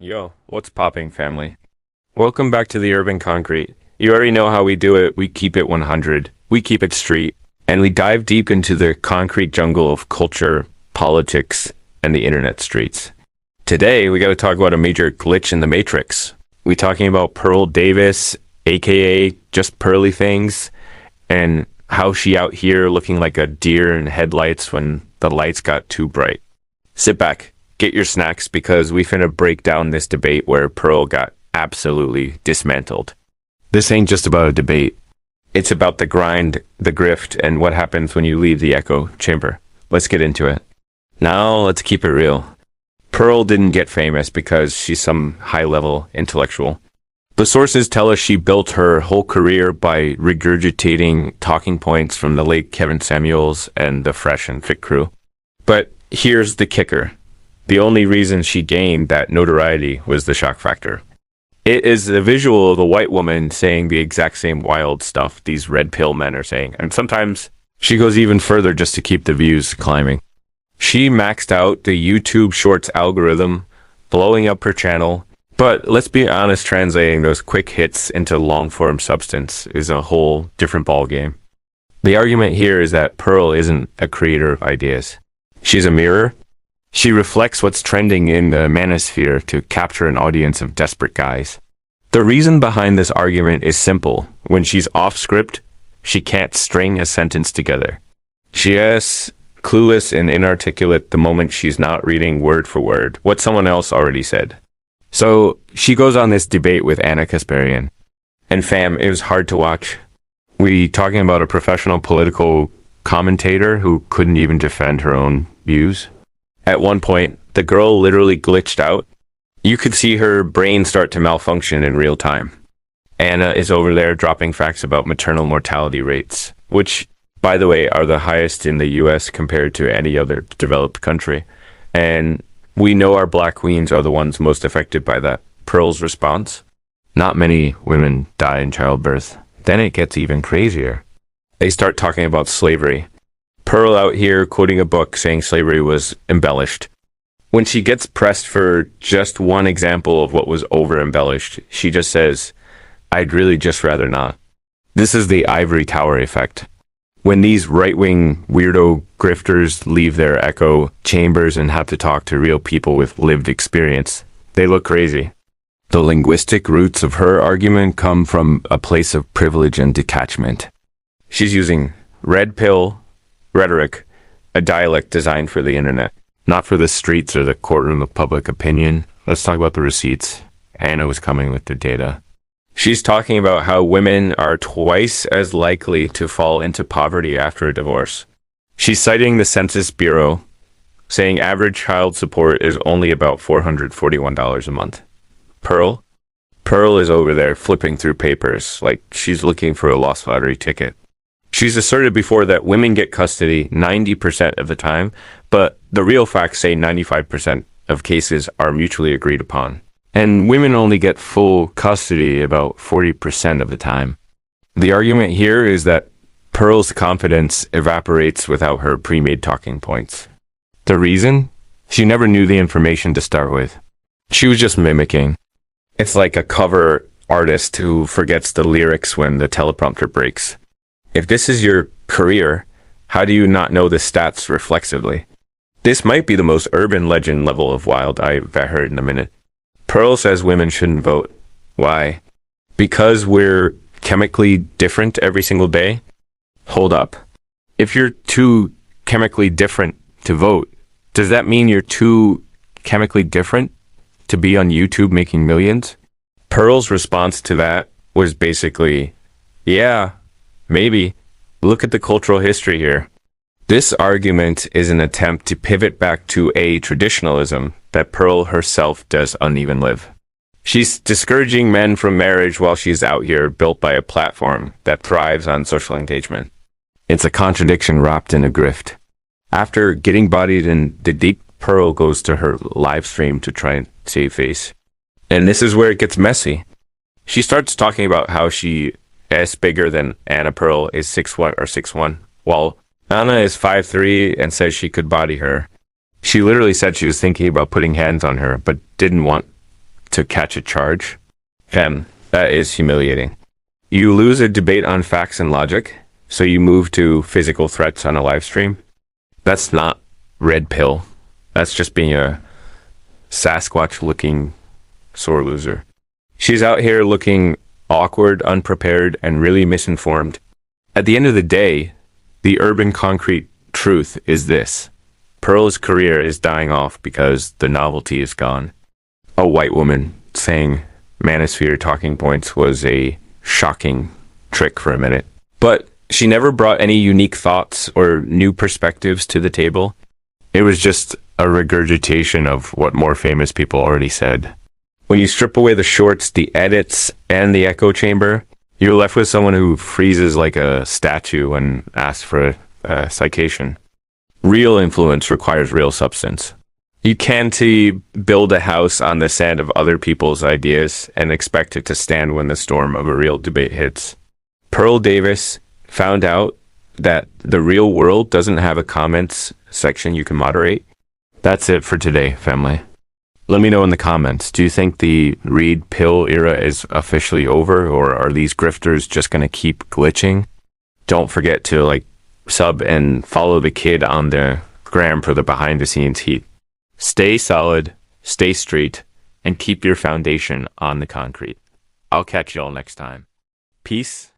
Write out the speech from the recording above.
Yo, what's popping, family? Welcome back to the Urban Concrete. You already know how we do it. We keep it 100, we keep it street, and we dive deep into the concrete jungle of culture, politics, and the internet streets. Today, we got to talk about a major glitch in the Matrix. We talking about Pearl Davis, aka just Pearly Things, and how she out here looking like a deer in headlights when the lights got too bright. Sit back, get your snacks, because we finna break down this debate where Pearl got absolutely dismantled. This ain't just about a debate. It's about the grind, the grift, and what happens when you leave the echo chamber. Let's get into it. Now, let's keep it real. Pearl didn't get famous because she's some high-level intellectual. The sources tell us she built her whole career by regurgitating talking points from the late Kevin Samuels and the Fresh and Fit crew. But here's the kicker. The only reason she gained that notoriety was the shock factor. It is the visual of a white woman saying the exact same wild stuff these red pill men are saying. And sometimes she goes even further just to keep the views climbing. She maxed out the YouTube Shorts algorithm, blowing up her channel. But let's be honest, translating those quick hits into long-form substance is a whole different ballgame. The argument here is that Pearl isn't a creator of ideas. She's a mirror. She reflects what's trending in the manosphere to capture an audience of desperate guys. The reason behind this argument is simple. When she's off script, she can't string a sentence together. She is clueless and inarticulate the moment she's not reading word for word what someone else already said. So she goes on this debate with Anna Kasparian. And fam, it was hard to watch. We talking about a professional political commentator who couldn't even defend her own views. At one point, the girl literally glitched out. You could see her brain start to malfunction in real time. Anna is over there dropping facts about maternal mortality rates, which, by the way, are the highest in the US compared to any other developed country. And we know our black queens are the ones most affected by that. Pearl's response: not many women die in childbirth. Then it gets even crazier. They start talking about slavery. Pearl out here quoting a book saying slavery was embellished. When she gets pressed for just one example of what was over-embellished, she just says, "I'd really just rather not." This is the ivory tower effect. When these right-wing weirdo grifters leave their echo chambers and have to talk to real people with lived experience, they look crazy. The linguistic roots of her argument come from a place of privilege and detachment. She's using red pill rhetoric, a dialect designed for the internet, not for the streets or the courtroom of public opinion. Let's talk about the receipts. Anna was coming with the data. She's talking about how women are twice as likely to fall into poverty after a divorce. She's citing the Census Bureau, saying average child support is only about $441 a month. Pearl is over there flipping through papers like she's looking for a lost lottery ticket. She's asserted before that women get custody 90% of the time, but the real facts say 95% of cases are mutually agreed upon. And women only get full custody about 40% of the time. The argument here is that Pearl's confidence evaporates without her pre-made talking points. The reason? She never knew the information to start with. She was just mimicking. It's like a cover artist who forgets the lyrics when the teleprompter breaks. If this is your career, how do you not know the stats reflexively? This might be the most urban legend level of wild I've heard in a minute. Pearl says women shouldn't vote. Why? Because we're chemically different every single day? Hold up. If you're too chemically different to vote, does that mean you're too chemically different to be on YouTube making millions? Pearl's response to that was basically, yeah, maybe. Look at the cultural history here. This argument is an attempt to pivot back to a traditionalism that Pearl herself does uneven live. She's discouraging men from marriage while she's out here built by a platform that thrives on social engagement. It's a contradiction wrapped in a grift. After getting bodied in the deep, Pearl goes to her live stream to try and save face. And this is where it gets messy. She starts talking about how she is bigger than Anna. Pearl is 6'1", while Anna is 5'3" and says she could body her. She literally said she was thinking about putting hands on her, but didn't want to catch a charge. Fam, that is humiliating. You lose a debate on facts and logic, so you move to physical threats on a live stream. That's not red pill. That's just being a Sasquatch-looking sore loser. She's out here looking awkward, unprepared, and really misinformed. At the end of the day, the urban concrete truth is this. Pearl's career is dying off because the novelty is gone. A white woman saying manosphere talking points was a shocking trick for a minute. But she never brought any unique thoughts or new perspectives to the table. It was just a regurgitation of what more famous people already said. When you strip away the shorts, the edits, and the echo chamber, you're left with someone who freezes like a statue and asks for a citation. Real influence requires real substance. You can't build a house on the sand of other people's ideas and expect it to stand when the storm of a real debate hits. Pearl Davis found out that the real world doesn't have a comments section you can moderate. That's it for today, family. Let me know in the comments, do you think the Reed pill era is officially over, or are these grifters just going to keep glitching? Don't forget to sub and follow the kid on the gram for the behind the scenes heat. Stay solid, stay street, and keep your foundation on the concrete. I'll catch y'all next time. Peace.